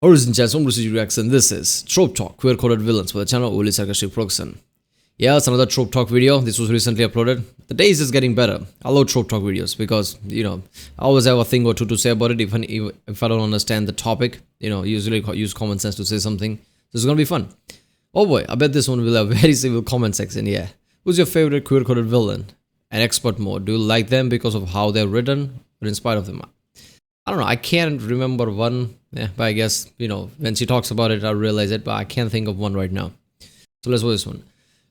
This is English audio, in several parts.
Horizon Chats, and this is Trope Talk, queer-coded villains for the channel Wilde Sarcastic production. Yeah, it's another Trope Talk video. This was recently uploaded. The day is just getting better. I love Trope Talk videos because, I always have a thing or two to say about it. If I don't understand the topic, usually use common sense to say something. This is going to be fun. Oh boy, I bet this one will have a very civil comment section, yeah. Who's your favorite queer-coded villain? And expert mode. Do you like them because of how they're written or in spite of them? I don't know, I can't remember one, but I guess, when she talks about it, I'll realize it, but I can't think of one right now. So let's go this one.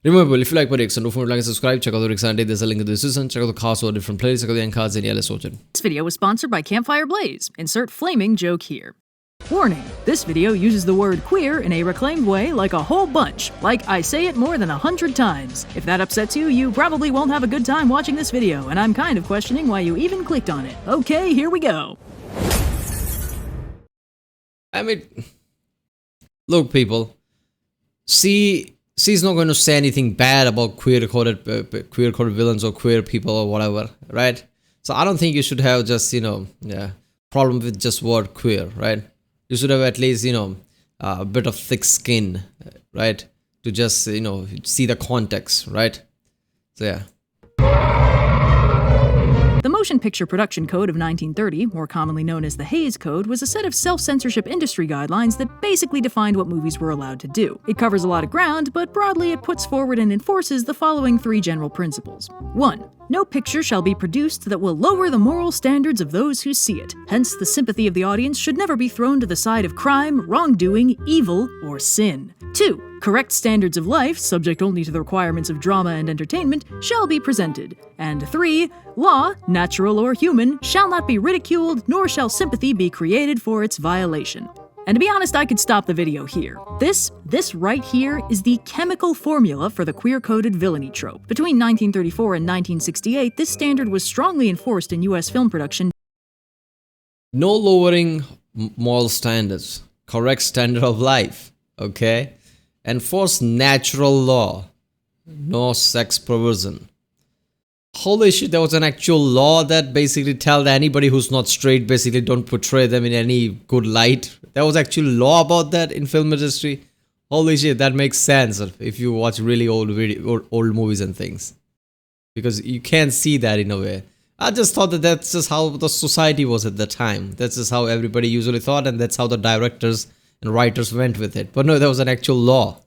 Remember, if you like my reaction, don't forget to like and subscribe, check out the reaction, there's a link in the description, check out the cast or different playlists, check out the end cards, and yeah, let's watch it. This video was sponsored by Campfire Blaze. Insert flaming joke here. Warning, this video uses the word queer in a reclaimed way like a whole bunch. Like I say it more than 100 times. If that upsets you, you probably won't have a good time watching this video, and I'm kind of questioning why you even clicked on it. Okay, here we go. I mean, look, people. She's not going to say anything bad about queer-coded villains or queer people or whatever, right? So I don't think you should have just, problem with just word queer, right? You should have at least, a bit of thick skin, right? To just, see the context, right? So yeah. The Motion Picture Production Code of 1930, more commonly known as the Hays Code, was a set of self-censorship industry guidelines that basically defined what movies were allowed to do. It covers a lot of ground, but broadly it puts forward and enforces the following three general principles. 1. No picture shall be produced that will lower the moral standards of those who see it. Hence, the sympathy of the audience should never be thrown to the side of crime, wrongdoing, evil, or sin. 2. Correct standards of life, subject only to the requirements of drama and entertainment, shall be presented. And 3. Law, natural or human, shall not be ridiculed, nor shall sympathy be created for its violation. And to be honest, I could stop the video here. This right here is the chemical formula for the queer-coded villainy trope. Between 1934 and 1968, this standard was strongly enforced in US film production. No lowering moral standards. Correct standard of life. Okay? Enforce natural law. No sex perversion. Holy shit, there was an actual law that basically told anybody who's not straight, basically don't portray them in any good light. There was actual law about that in film industry. Holy shit, that makes sense if you watch really old movies and things. Because you can't see that in a way. I just thought that that's just how the society was at the time. That's just how everybody usually thought, and that's how the directors and writers went with it. But no, there was an actual law.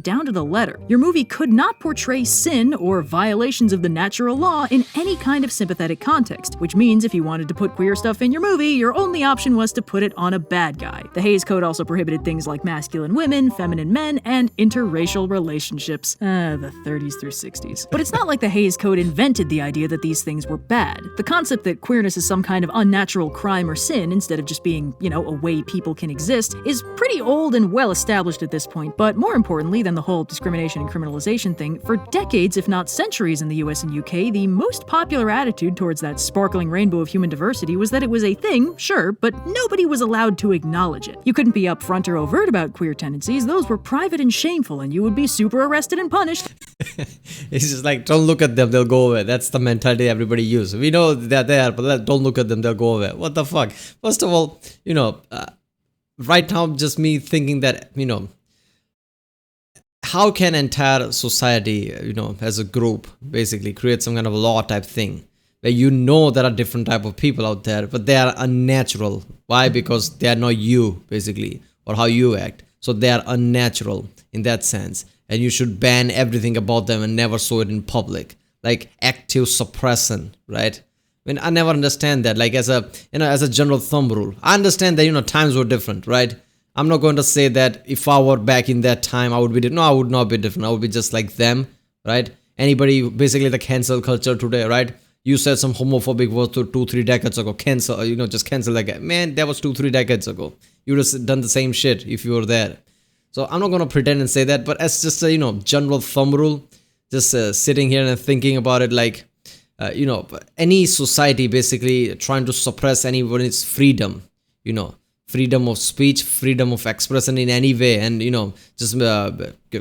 Down to the letter. Your movie could not portray sin or violations of the natural law in any kind of sympathetic context, which means if you wanted to put queer stuff in your movie, your only option was to put it on a bad guy. The Hays Code also prohibited things like masculine women, feminine men, and interracial relationships. The 30s through 60s. But it's not like the Hays Code invented the idea that these things were bad. The concept that queerness is some kind of unnatural crime or sin instead of just being, a way people can exist is pretty old and well established at this point, but more importantly than the whole discrimination and criminalization thing, for decades, if not centuries in the US and UK, the most popular attitude towards that sparkling rainbow of human diversity was that it was a thing, sure, but nobody was allowed to acknowledge it. You couldn't be upfront or overt about queer tendencies, those were private and shameful, and you would be super arrested and punished. It's just like, don't look at them, they'll go away. That's the mentality everybody uses. We know they're there, but don't look at them, they'll go away. What the fuck? First of all, right now, just me thinking that, how can entire society, as a group, basically create some kind of law type thing where there are different type of people out there, but they are unnatural. Why? Because they are not you, basically, or how you act. So they are unnatural in that sense. And you should ban everything about them and never show it in public. Like active suppression, right? I mean, I never understand that. Like as a general thumb rule. I understand that, times were different, right? I'm not going to say that if I were back in that time, I would be different. No, I would not be different. I would be just like them, right? Anybody, basically the cancel culture today, right? You said some homophobic words 2-3 decades ago. Cancel, just cancel that guy. Man, that was 2-3 decades ago. You would have done the same shit if you were there. So I'm not going to pretend and say that, but as just a, general thumb rule, just sitting here and thinking about it like, any society basically trying to suppress anybody's freedom, freedom of speech, freedom of expression in any way, and just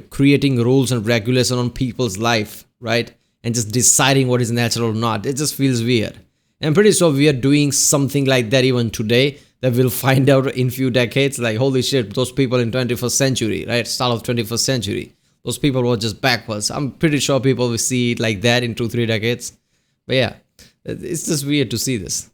creating rules and regulation on people's life, right? And just deciding what is natural or not. It just feels weird. And I'm pretty sure we are doing something like that even today. that we'll find out in few decades. Like, holy shit, those people in 21st century, right? Start of 21st century. Those people were just backwards. I'm pretty sure people will see it like that in 2-3 decades. But yeah, it's just weird to see this.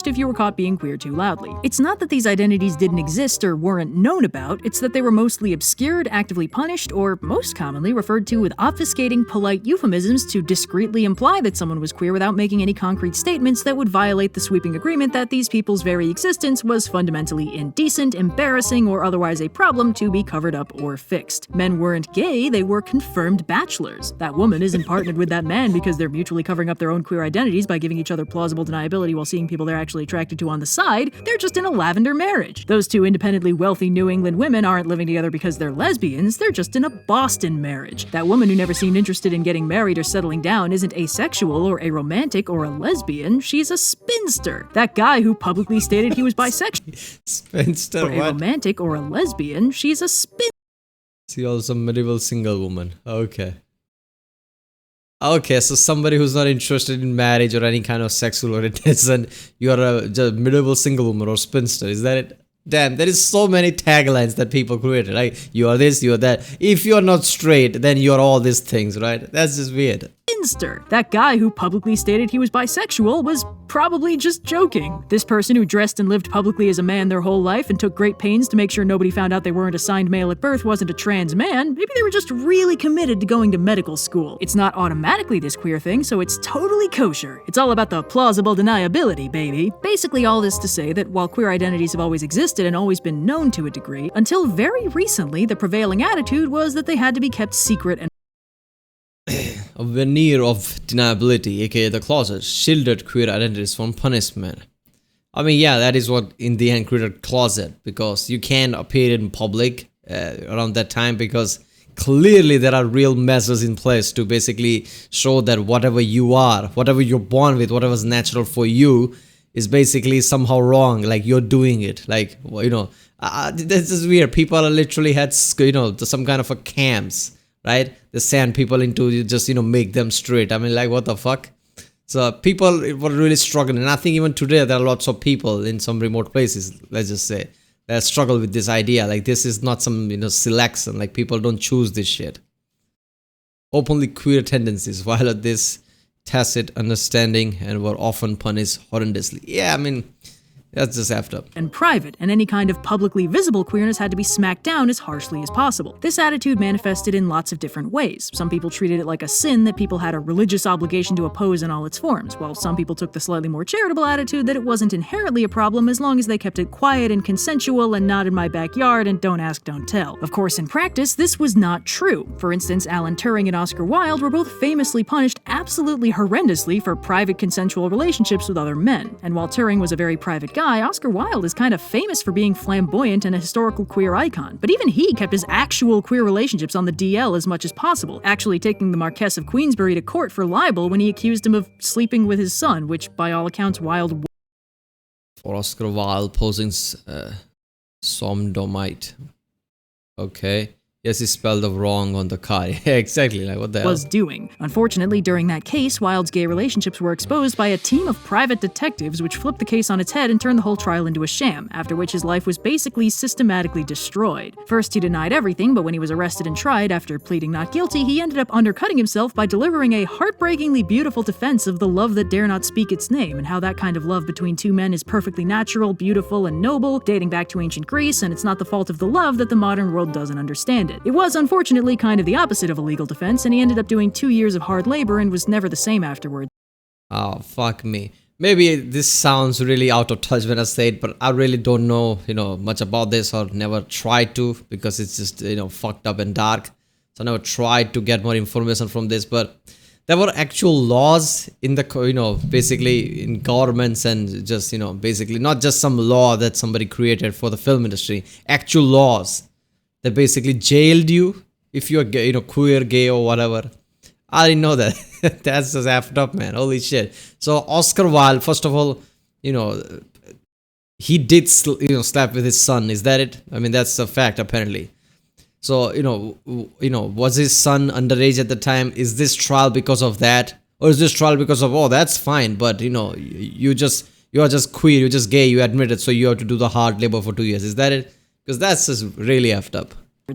If you were caught being queer too loudly. It's not that these identities didn't exist or weren't known about, it's that they were mostly obscured, actively punished, or most commonly referred to with obfuscating, polite euphemisms to discreetly imply that someone was queer without making any concrete statements that would violate the sweeping agreement that these people's very existence was fundamentally indecent, embarrassing, or otherwise a problem to be covered up or fixed. Men weren't gay, they were confirmed bachelors. That woman isn't partnered with that man because they're mutually covering up their own queer identities by giving each other plausible deniability while seeing people they're actually attracted to on the side, they're just in a lavender marriage. Those two independently wealthy New England women aren't living together because they're lesbians, they're just in a Boston marriage. That woman who never seemed interested in getting married or settling down isn't asexual or aromantic or a lesbian, she's a spinster. That guy who publicly stated he was bisexual Spinster, or aromantic or a lesbian, she's a spinster. See, also medieval single woman. Okay, so somebody who's not interested in marriage or any kind of sexual orientation, you are a just medieval single woman or spinster. Is that it? Damn, there is so many taglines that people created. Like, you are this, you are that. If you are not straight, then you are all these things, right? That's just weird. That guy who publicly stated he was bisexual was probably just joking. This person who dressed and lived publicly as a man their whole life and took great pains to make sure nobody found out they weren't assigned male at birth wasn't a trans man. Maybe they were just really committed to going to medical school. It's not automatically this queer thing, so it's totally kosher. It's all about the plausible deniability, baby. Basically all this to say that while queer identities have always existed and always been known to a degree, until very recently the prevailing attitude was that they had to be kept secret and a veneer of deniability, aka the closet, shielded queer identities from punishment. I mean, yeah, that is what in the end created closet, because you can't appear in public around that time, because clearly there are real measures in place to basically show that whatever you are, whatever you're born with, whatever's natural for you is basically somehow wrong, like you're doing it. Like, this is weird. People literally had, some kind of a camps, right? They send people into just, make them straight. I mean, like, what the fuck? So people were really struggling. And I think even today there are lots of people in some remote places, let's just say, that struggle with this idea. Like, this is not some, selection. Like, people don't choose this shit. Openly queer tendencies violate this tacit understanding and were often punished horrendously. Yeah, I mean, that's just effed up. And private, and any kind of publicly visible queerness had to be smacked down as harshly as possible. This attitude manifested in lots of different ways. Some people treated it like a sin that people had a religious obligation to oppose in all its forms, while some people took the slightly more charitable attitude that it wasn't inherently a problem as long as they kept it quiet and consensual and not in my backyard and don't ask, don't tell. Of course, in practice, this was not true. For instance, Alan Turing and Oscar Wilde were both famously punished absolutely horrendously for private consensual relationships with other men. And while Turing was a very private guy, Oscar Wilde is kind of famous for being flamboyant and a historical queer icon, but even he kept his actual queer relationships on the DL as much as possible, actually taking the Marquess of Queensberry to court for libel when he accused him of sleeping with his son, which by all accounts Wilde for Oscar Wilde posing sodomite. Okay. Yes, he spelled it wrong on the card. Yeah, exactly. Like, what the hell? Was doing. Unfortunately, during that case, Wilde's gay relationships were exposed by a team of private detectives which flipped the case on its head and turned the whole trial into a sham, after which his life was basically systematically destroyed. First, he denied everything, but when he was arrested and tried after pleading not guilty, he ended up undercutting himself by delivering a heartbreakingly beautiful defense of the love that dare not speak its name, and how that kind of love between two men is perfectly natural, beautiful, and noble, dating back to ancient Greece, and it's not the fault of the love that the modern world doesn't understand it. It was unfortunately kind of the opposite of a legal defense, and he ended up doing 2 years of hard labor and was never the same afterward. Oh, fuck me. Maybe this sounds really out of touch when I say it, but I really don't know, much about this, or never tried to, because it's just, fucked up and dark. So I never tried to get more information from this, but there were actual laws in the, basically in governments, and just, basically not just some law that somebody created for the film industry, actual laws that basically jailed you if you're gay, queer, gay, or whatever. I didn't know that. That's just effed up, man. Holy shit. So Oscar Wilde, first of all, he did, sleep with his son. Is that it? I mean, that's a fact, apparently. So, was his son underage at the time? Is this trial because of that? Or is this trial because of, oh, that's fine, but, you You are just queer, you're just gay, you admit it, so you have to do the hard labor for 2 years. Is that it? Because that's just really effed up.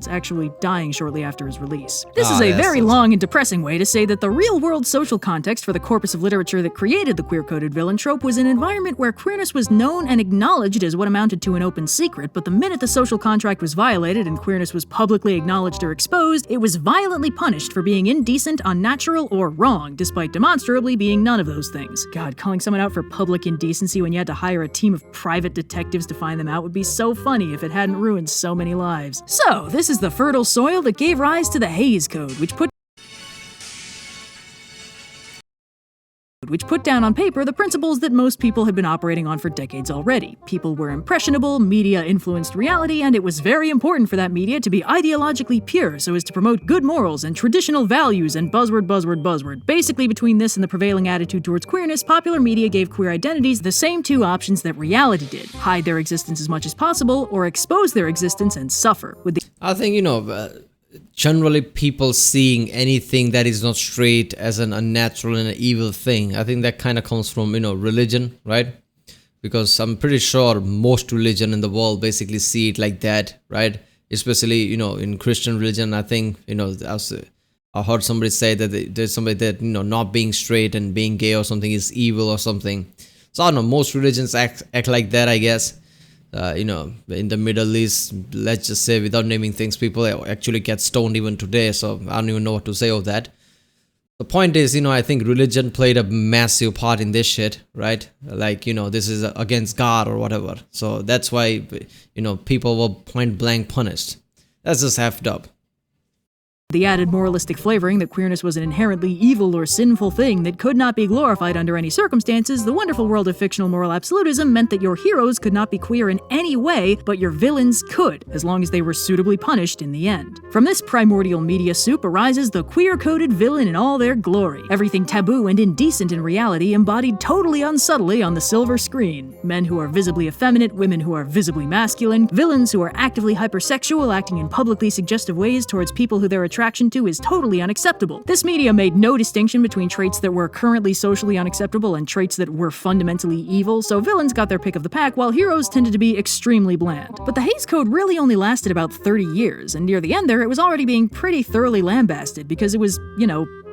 Actually dying shortly after his release. This is Ah, a yes, very yes. long and depressing way to say that the real-world social context for the corpus of literature that created the queer-coded villain trope was an environment where queerness was known and acknowledged as what amounted to an open secret, but the minute the social contract was violated and queerness was publicly acknowledged or exposed, it was violently punished for being indecent, unnatural, or wrong, despite demonstrably being none of those things. God, calling someone out for public indecency when you had to hire a team of private detectives to find them out would be so funny if it hadn't ruined so many lives. So, this is the fertile soil that gave rise to the Hays Code, which put down on paper the principles that most people had been operating on for decades already. People were impressionable, media influenced reality, and it was very important for that media to be ideologically pure so as to promote good morals and traditional values and buzzword. Basically, between this and the prevailing attitude towards queerness, popular media gave queer identities the same two options that reality did: hide their existence as much as possible, or expose their existence and suffer. With the I think, generally people seeing anything that is not straight as an unnatural and an evil thing. I think that kind of comes from, religion, right? Because I'm pretty sure most religion in the world basically see it like that, right? Especially, in Christian religion, I think, I heard somebody say that there's somebody that, not being straight and being gay or something is evil or something. So I don't know, most religions act like that, I guess. In the Middle East, let's just say, without naming things, people actually get stoned even today, so I don't even know what to say of that. The point is, I think religion played a massive part in this shit, right? Like, this is against God or whatever. So that's why, people were point blank punished. That's just effed up. The added moralistic flavoring that queerness was an inherently evil or sinful thing that could not be glorified under any circumstances, the wonderful world of fictional moral absolutism meant that your heroes could not be queer in any way, but your villains could, as long as they were suitably punished in the end. From this primordial media soup arises the queer-coded villain in all their glory. Everything taboo and indecent in reality embodied totally unsubtly on the silver screen. Men who are visibly effeminate, women who are visibly masculine, villains who are actively hypersexual, acting in publicly suggestive ways towards people who they're attraction to is totally unacceptable. This media made no distinction between traits that were currently socially unacceptable and traits that were fundamentally evil, so villains got their pick of the pack while heroes tended to be extremely bland. But the Hays Code really only lasted about 30 years, and near the end there it was already being pretty thoroughly lambasted because it was,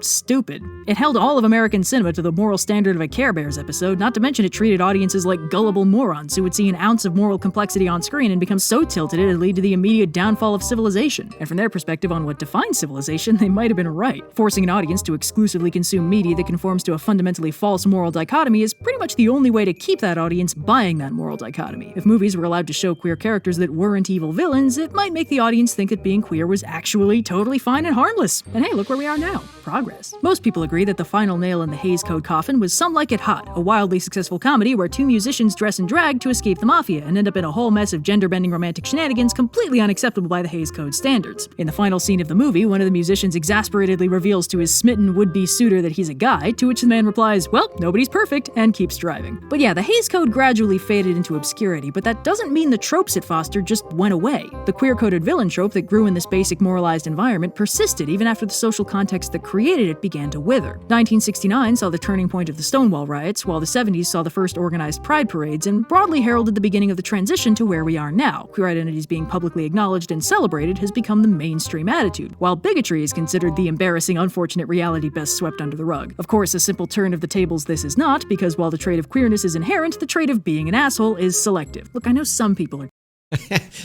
stupid. It held all of American cinema to the moral standard of a Care Bears episode, not to mention it treated audiences like gullible morons who would see an ounce of moral complexity on screen and become so tilted it'd lead to the immediate downfall of civilization. And from their perspective on what defines civilization, they might have been right. Forcing an audience to exclusively consume media that conforms to a fundamentally false moral dichotomy is pretty much the only way to keep that audience buying that moral dichotomy. If movies were allowed to show queer characters that weren't evil villains, it might make the audience think that being queer was actually totally fine and harmless. And hey, look where we are now. Progress. Most people agree that the final nail in the Hays Code coffin was Some Like It Hot, a wildly successful comedy where two musicians dress in drag to escape the mafia and end up in a whole mess of gender-bending romantic shenanigans completely unacceptable by the Hays Code standards. In the final scene of the movie, one of the musicians exasperatedly reveals to his smitten would-be suitor that he's a guy, to which the man replies, "Well, nobody's perfect," and keeps driving. But yeah, the Hays Code gradually faded into obscurity, but that doesn't mean the tropes it fostered just went away. The queer-coded villain trope that grew in this basic moralized environment persisted even after the social context that created it began to wither. 1969 saw the turning point of the Stonewall riots, while the 70s saw the first organized pride parades, and broadly heralded the beginning of the transition to where we are now. Queer identities being publicly acknowledged and celebrated has become the mainstream attitude, while bigotry is considered the embarrassing, unfortunate reality best swept under the rug. Of course, a simple turn of the tables this is not, because while the trait of queerness is inherent, the trait of being an asshole is selective. Look, I know some people are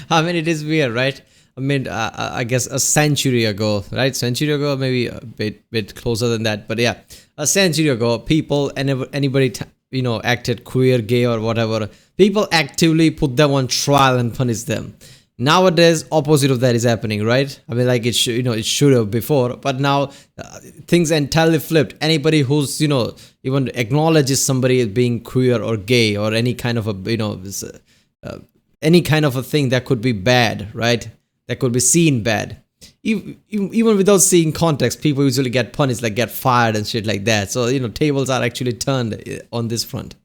I mean, it is weird, right? I mean, I guess a century ago, right? Century ago, maybe a bit closer than that. But yeah, a century ago, people, anybody, acted queer, gay, or whatever, people actively put them on trial and punish them. Nowadays, opposite of that is happening, right? I mean, like it should have before, but now things entirely flipped. Anybody who's, even acknowledges somebody as being queer or gay or any kind of a, any kind of a thing that could be bad, right? That could be seen bad. Even without seeing context, people usually get punished, like get fired and shit like that. So, tables are actually turned on this front.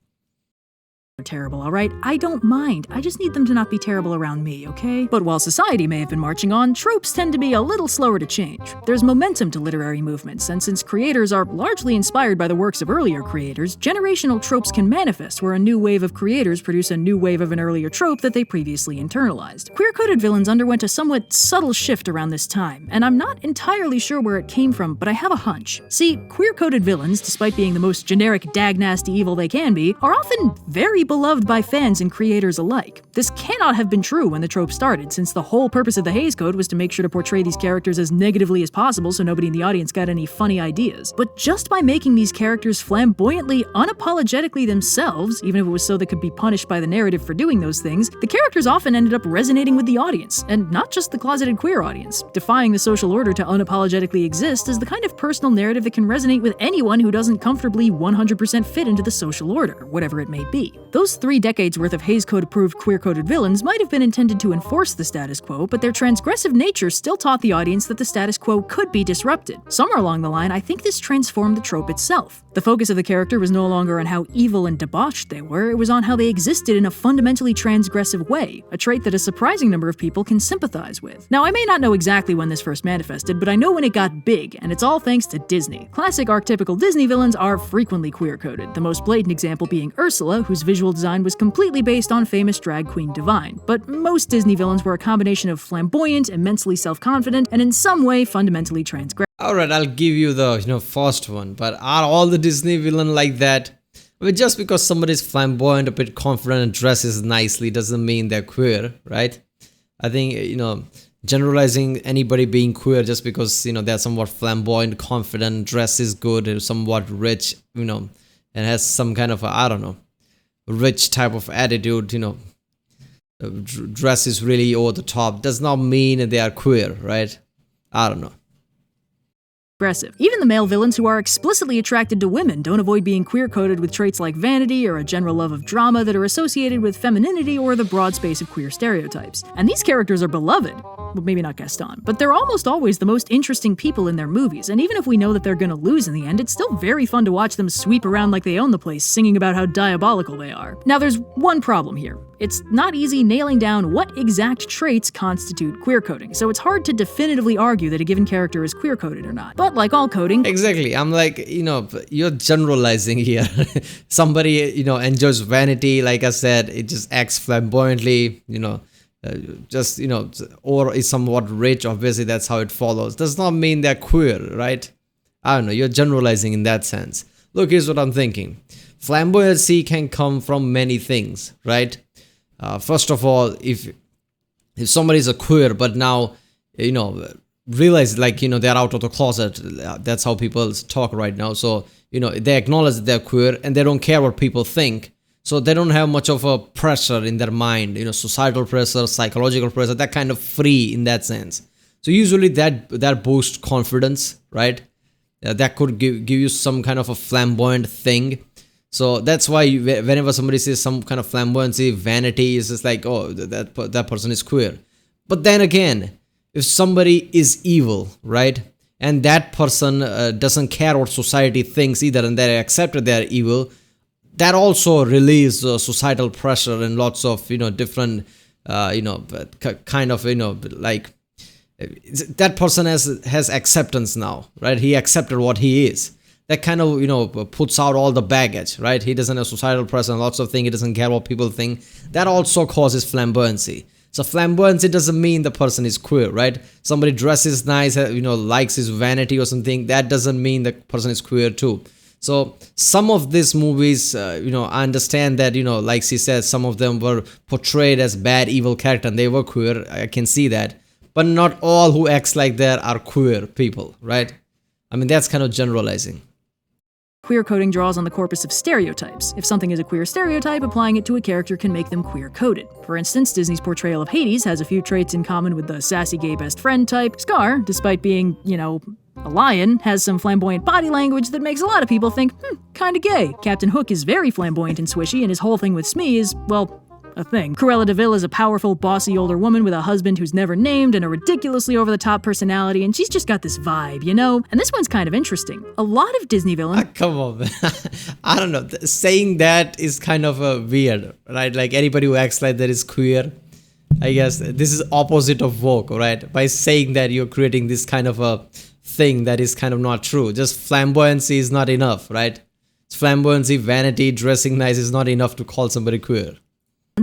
terrible, alright? I don't mind. I just need them to not be terrible around me, okay? But while society may have been marching on, tropes tend to be a little slower to change. There's momentum to literary movements, and since creators are largely inspired by the works of earlier creators, generational tropes can manifest where a new wave of creators produce a new wave of an earlier trope that they previously internalized. Queer-coded villains underwent a somewhat subtle shift around this time, and I'm not entirely sure where it came from, but I have a hunch. See, queer-coded villains, despite being the most generic dag-nasty evil they can be, are often very beloved by fans and creators alike. This cannot have been true when the trope started, since the whole purpose of the Hays Code was to make sure to portray these characters as negatively as possible so nobody in the audience got any funny ideas. But just by making these characters flamboyantly, unapologetically themselves, even if it was so they could be punished by the narrative for doing those things, the characters often ended up resonating with the audience, and not just the closeted queer audience. Defying the social order to unapologetically exist is the kind of personal narrative that can resonate with anyone who doesn't comfortably 100% fit into the social order, whatever it may be. Those 3 decades worth of Hays Code-approved queer-coded villains might have been intended to enforce the status quo, but their transgressive nature still taught the audience that the status quo could be disrupted. Somewhere along the line, I think this transformed the trope itself. The focus of the character was no longer on how evil and debauched they were, it was on how they existed in a fundamentally transgressive way, a trait that a surprising number of people can sympathize with. Now, I may not know exactly when this first manifested, but I know when it got big, and it's all thanks to Disney. Classic archetypical Disney villains are frequently queer-coded, the most blatant example being Ursula, whose visual design was completely based on famous drag queen Divine. But most Disney villains were a combination of flamboyant, immensely self-confident, and in some way fundamentally transgressive. Alright, I'll give you the first one, but are all the Disney villains like that? I mean, just because somebody's flamboyant, a bit confident, and dresses nicely doesn't mean they're queer, right? I think, generalizing anybody being queer just because, they're somewhat flamboyant, confident, dresses good, and somewhat rich, and has some kind of rich type of attitude, dress is really over the top, does not mean they are queer, right? I don't know. Even the male villains who are explicitly attracted to women don't avoid being queer-coded with traits like vanity or a general love of drama that are associated with femininity or the broad space of queer stereotypes. And these characters are beloved. Well, maybe not Gaston, but they're almost always the most interesting people in their movies, and even if we know that they're gonna lose in the end, it's still very fun to watch them sweep around like they own the place, singing about how diabolical they are. Now, there's one problem here. It's not easy nailing down what exact traits constitute queer coding, so it's hard to definitively argue that a given character is queer coded or not. But like all coding... Exactly, I'm like, you're generalizing here. Somebody, enjoys vanity, like I said, it just acts flamboyantly, or is somewhat rich, obviously that's how it follows. Does not mean they're queer, right? I don't know, you're generalizing in that sense. Look, here's what I'm thinking. Flamboyancy can come from many things, right? First of all, if somebody's a queer, but now, realize they're out of the closet, that's how people talk right now. So, they acknowledge that they're queer and they don't care what people think. So they don't have much of a pressure in their mind, societal pressure, psychological pressure, that kind of free in that sense. So usually that boosts confidence, right? That could give you some kind of a flamboyant thing. So that's why whenever somebody says some kind of flamboyancy, vanity, is just like, oh, that person is queer. But then again, if somebody is evil, right? And that person doesn't care what society thinks either, and they accept they're evil, that also relieves societal pressure and lots of, different, kind of, like, that person has acceptance now, right? He accepted what he is. That kind of, puts out all the baggage, right? He doesn't have societal pressure and lots of things. He doesn't care what people think. That also causes flamboyancy. So flamboyancy doesn't mean the person is queer, right? Somebody dresses nice, likes his vanity or something. That doesn't mean the person is queer too. So some of these movies, I understand that, like she says, some of them were portrayed as bad, evil character and they were queer. I can see that. But not all who acts like that are queer people, right? I mean, that's kind of generalizing. Queer coding draws on the corpus of stereotypes. If something is a queer stereotype, applying it to a character can make them queer-coded. For instance, Disney's portrayal of Hades has a few traits in common with the sassy gay best friend type. Scar, despite being, a lion, has some flamboyant body language that makes a lot of people think, kinda gay. Captain Hook is very flamboyant and swishy, and his whole thing with Smee is, well, a thing. Cruella de Vil is a powerful, bossy older woman with a husband who's never named and a ridiculously over-the-top personality, and she's just got this vibe, you know? And this one's kind of interesting. A lot of Disney villains... Come on, man. I don't know. Saying that is kind of weird, right? Like anybody who acts like that is queer. I guess this is opposite of woke, right? By saying that you're creating this kind of a thing that is kind of not true. Just flamboyancy is not enough, right? Flamboyancy, vanity, dressing nice is not enough to call somebody queer.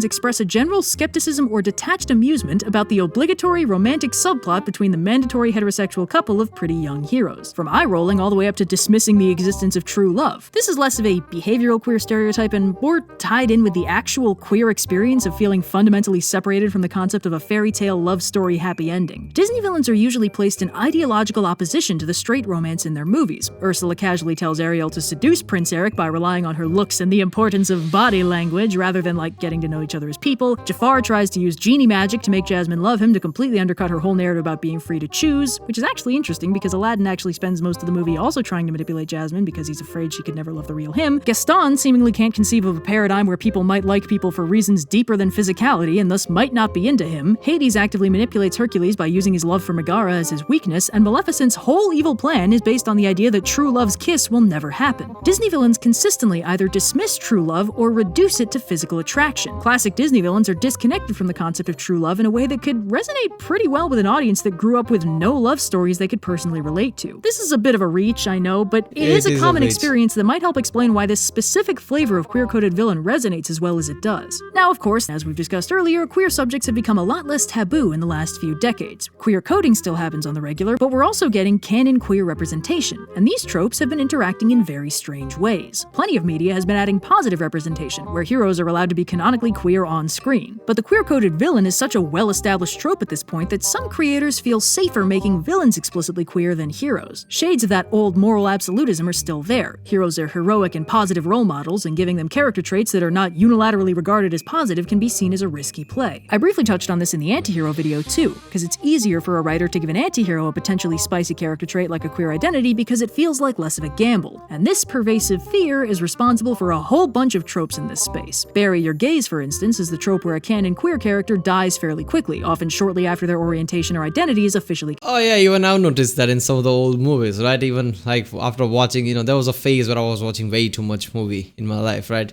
Express a general skepticism or detached amusement about the obligatory romantic subplot between the mandatory heterosexual couple of pretty young heroes, from eye-rolling all the way up to dismissing the existence of true love. This is less of a behavioral queer stereotype and more tied in with the actual queer experience of feeling fundamentally separated from the concept of a fairy tale love story happy ending. Disney villains are usually placed in ideological opposition to the straight romance in their movies. Ursula casually tells Ariel to seduce Prince Eric by relying on her looks and the importance of body language rather than getting to know each other as people. Jafar tries to use genie magic to make Jasmine love him to completely undercut her whole narrative about being free to choose, which is actually interesting because Aladdin actually spends most of the movie also trying to manipulate Jasmine because he's afraid she could never love the real him. Gaston seemingly can't conceive of a paradigm where people might like people for reasons deeper than physicality and thus might not be into him. Hades actively manipulates Hercules by using his love for Megara as his weakness, and Maleficent's whole evil plan is based on the idea that true love's kiss will never happen. Disney villains consistently either dismiss true love or reduce it to physical attraction. Classic Disney villains are disconnected from the concept of true love in a way that could resonate pretty well with an audience that grew up with no love stories they could personally relate to. This is a bit of a reach, I know, but it is a common experience that might help explain why this specific flavor of queer-coded villain resonates as well as it does. Now, of course, as we've discussed earlier, queer subjects have become a lot less taboo in the last few decades. Queer coding still happens on the regular, but we're also getting canon queer representation, and these tropes have been interacting in very strange ways. Plenty of media has been adding positive representation, where heroes are allowed to be canonically queer on screen. But the queer-coded villain is such a well-established trope at this point that some creators feel safer making villains explicitly queer than heroes. Shades of that old moral absolutism are still there. Heroes are heroic and positive role models, and giving them character traits that are not unilaterally regarded as positive can be seen as a risky play. I briefly touched on this in the anti-hero video too, because it's easier for a writer to give an anti-hero a potentially spicy character trait like a queer identity because it feels like less of a gamble. And this pervasive fear is responsible for a whole bunch of tropes in this space. Bury Your Gaze, for instance, is the trope where a canon queer character dies fairly quickly, often shortly after their orientation or identity is officially... Oh yeah, even I've noticed that in some of the old movies, right? Even after watching, there was a phase where I was watching way too much movie in my life, right?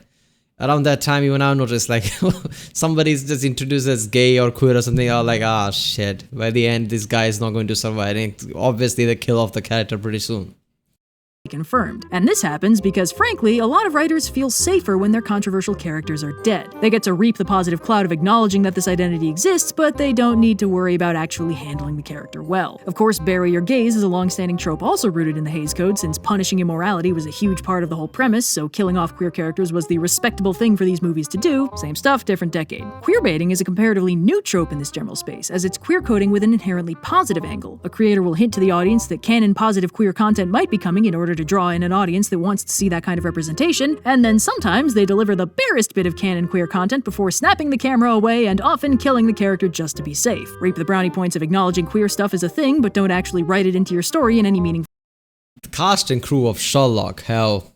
Around that time, even I noticed somebody's just introduced as gay or queer or something. I was like, ah, shit. By the end, this guy is not going to survive. And obviously, they kill off the character pretty soon. Confirmed. And this happens because, frankly, a lot of writers feel safer when their controversial characters are dead. They get to reap the positive cloud of acknowledging that this identity exists, but they don't need to worry about actually handling the character well. Of course, Bury Your Gaze is a long-standing trope also rooted in the Hays Code, since punishing immorality was a huge part of the whole premise, so killing off queer characters was the respectable thing for these movies to do. Same stuff, different decade. Queerbaiting is a comparatively new trope in this general space, as it's queer coding with an inherently positive angle. A creator will hint to the audience that canon positive queer content might be coming in order to draw in an audience that wants to see that kind of representation, and then sometimes they deliver the barest bit of canon queer content before snapping the camera away and often killing the character just to be safe. Reap the brownie points of acknowledging queer stuff as a thing, but don't actually write it into your story in any meaningful. The cast and crew of Sherlock have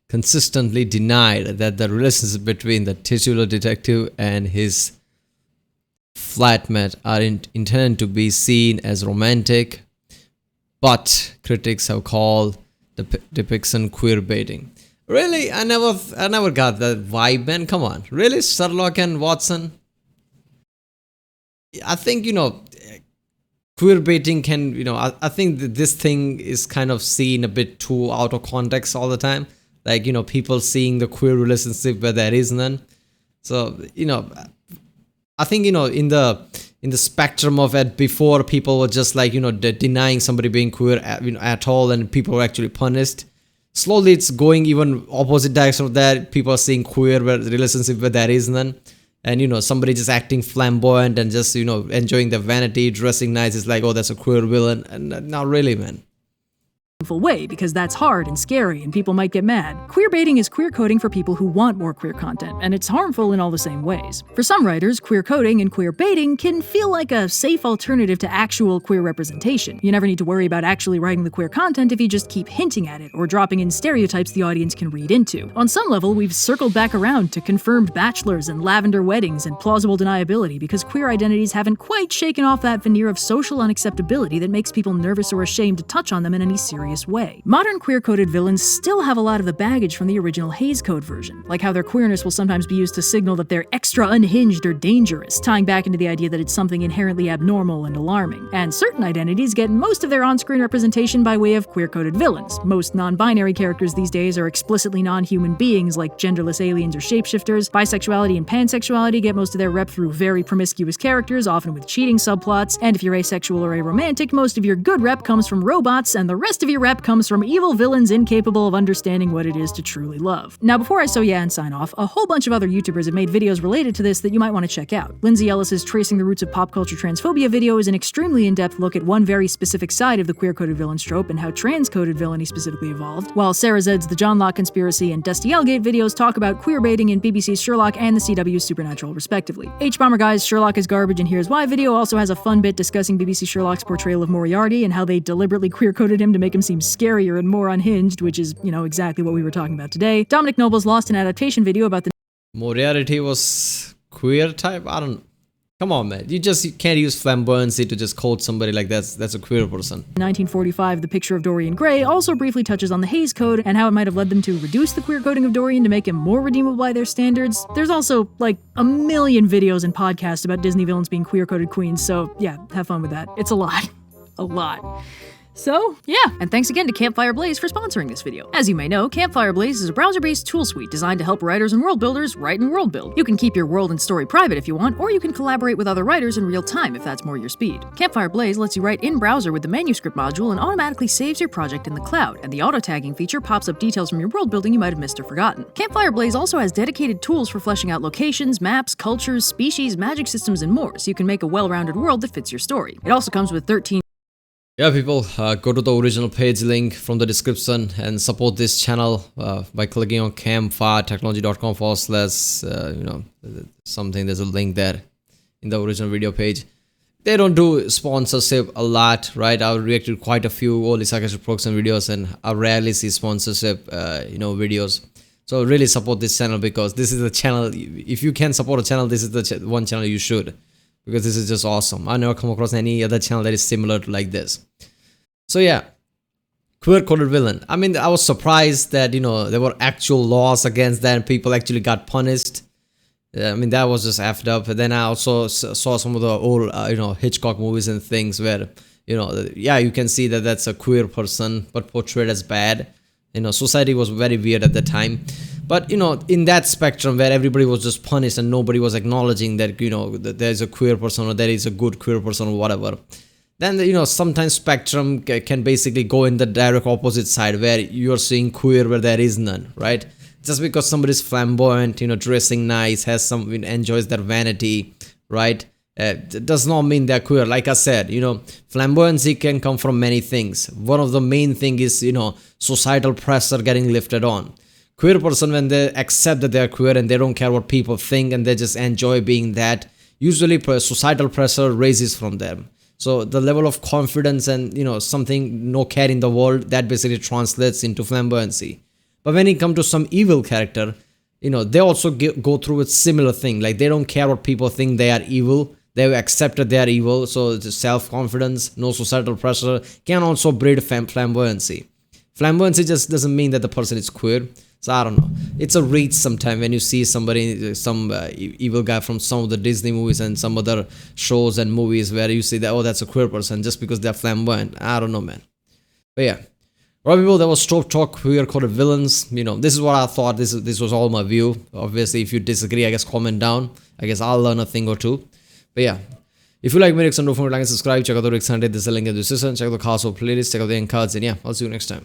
consistently denied that the relationship between the titular detective and his flatmate are intended to be seen as romantic, but critics have called the depiction queer baiting. Really? I never got that vibe, man. Come on. Really? Sherlock and Watson? I think, queer baiting can, I think that this thing is kind of seen a bit too out of context all the time. People seeing the queer relationship where there is none. So, I think, in the spectrum of it before, people were just denying somebody being queer at all, and people were actually punished. Slowly it's going even opposite direction of that. People are seeing queer relationship where there is none, and somebody just acting flamboyant and just enjoying their vanity, dressing nice is like, oh, that's a queer villain. And not really, man. way, because that's hard and scary and people might get mad. Queer baiting is queer coding for people who want more queer content, and it's harmful in all the same ways. For some writers, queer coding and queer baiting can feel like a safe alternative to actual queer representation. You never need to worry about actually writing the queer content if you just keep hinting at it or dropping in stereotypes the audience can read into. On some level, we've circled back around to confirmed bachelors and lavender weddings and plausible deniability because queer identities haven't quite shaken off that veneer of social unacceptability that makes people nervous or ashamed to touch on them in any serious way. Modern queer-coded villains still have a lot of the baggage from the original Hays Code version, like how their queerness will sometimes be used to signal that they're extra unhinged or dangerous, tying back into the idea that it's something inherently abnormal and alarming. And certain identities get most of their on-screen representation by way of queer-coded villains. Most non-binary characters these days are explicitly non-human beings like genderless aliens or shapeshifters. Bisexuality and pansexuality get most of their rep through very promiscuous characters, often with cheating subplots, and if you're asexual or aromantic, most of your good rep comes from robots, and the rest of your rep comes from evil villains incapable of understanding what it is to truly love. Now, before I and sign off, a whole bunch of other YouTubers have made videos related to this that you might want to check out. Lindsay Ellis's Tracing the Roots of Pop Culture Transphobia video is an extremely in-depth look at one very specific side of the queer-coded villains trope and how trans-coded villainy specifically evolved, while Sarah Zed's The John Locke Conspiracy and Dusty Elgate videos talk about queer baiting in BBC's Sherlock and the CW's Supernatural, respectively. H-Bomber Guy's Sherlock is Garbage and Here's Why video also has a fun bit discussing BBC Sherlock's portrayal of Moriarty and how they deliberately queer-coded him to make him seem scarier and more unhinged, which is, exactly what we were talking about today. Dominic Noble's Lost in Adaptation video about the Moriarty was queer type? Come on, man. You can't use flamboyancy to just code somebody like that's a queer person. 1945, The Picture of Dorian Gray also briefly touches on the Hays Code and how it might have led them to reduce the queer coding of Dorian to make him more redeemable by their standards. There's also, a million videos and podcasts about Disney villains being queer-coded queens, so yeah, have fun with that. It's a lot. A lot. So, yeah, and thanks again to Campfire Blaze for sponsoring this video. As you may know, Campfire Blaze is a browser-based tool suite designed to help writers and world builders write and world build. You can keep your world and story private if you want, or you can collaborate with other writers in real time if that's more your speed. Campfire Blaze lets you write in browser with the manuscript module and automatically saves your project in the cloud, and the auto-tagging feature pops up details from your world building you might have missed or forgotten. Campfire Blaze also has dedicated tools for fleshing out locations, maps, cultures, species, magic systems, and more, so you can make a well-rounded world that fits your story. It also comes with 13 Yeah, people, go to the original page link from the description and support this channel by clicking on campfiretechnology.com / something. There's a link there in the original video page. They don't do sponsorship a lot, right? I've reacted to quite a few only Sarcastic production videos, and I rarely see sponsorship, videos. So really support this channel, because this is the channel. If you can support a channel, this is the one channel you should, because this is just awesome. I never come across any other channel that is similar to like this. So yeah, queer-coded villain. I mean, I was surprised that, there were actual laws against that and people actually got punished. I mean, that was just effed up. And then I also saw some of the old, Hitchcock movies and things where, you can see that that's a queer person, but portrayed as bad. Society was very weird at the time. But, in that spectrum where everybody was just punished and nobody was acknowledging that, that there's a queer person or there is a good queer person or whatever, then, sometimes spectrum can basically go in the direct opposite side where you're seeing queer where there is none, right? Just because somebody's flamboyant, dressing nice, enjoys their vanity, right? Does not mean they're queer. Like I said, flamboyancy can come from many things. One of the main thing is, societal pressure getting lifted on. Queer person, when they accept that they're queer and they don't care what people think and they just enjoy being that, usually societal pressure raises from them. So the level of confidence and, something no care in the world, that basically translates into flamboyancy. But when it comes to some evil character, they also go through a similar thing. Like, they don't care what people think, they are evil. They've accepted they are evil. So the self-confidence, no societal pressure can also breed flamboyancy. Flamboyancy just doesn't mean that the person is queer. So I don't know. It's a reach sometimes when you see somebody, some evil guy from some of the Disney movies and some other shows and movies where you see that, oh, that's a queer person just because they're flamboyant. I don't know, man. But yeah. Alright, people, that was Trope Talk, queer-coded villains. This is what I thought. This was all my view. Obviously, if you disagree, I guess comment down. I guess I'll learn a thing or two. But yeah. If you like my lyrics, don't forget to like and subscribe. Check out the lyrics and there's a link in the description. Check out the Castle playlist. Check out the end cards. And yeah, I'll see you next time.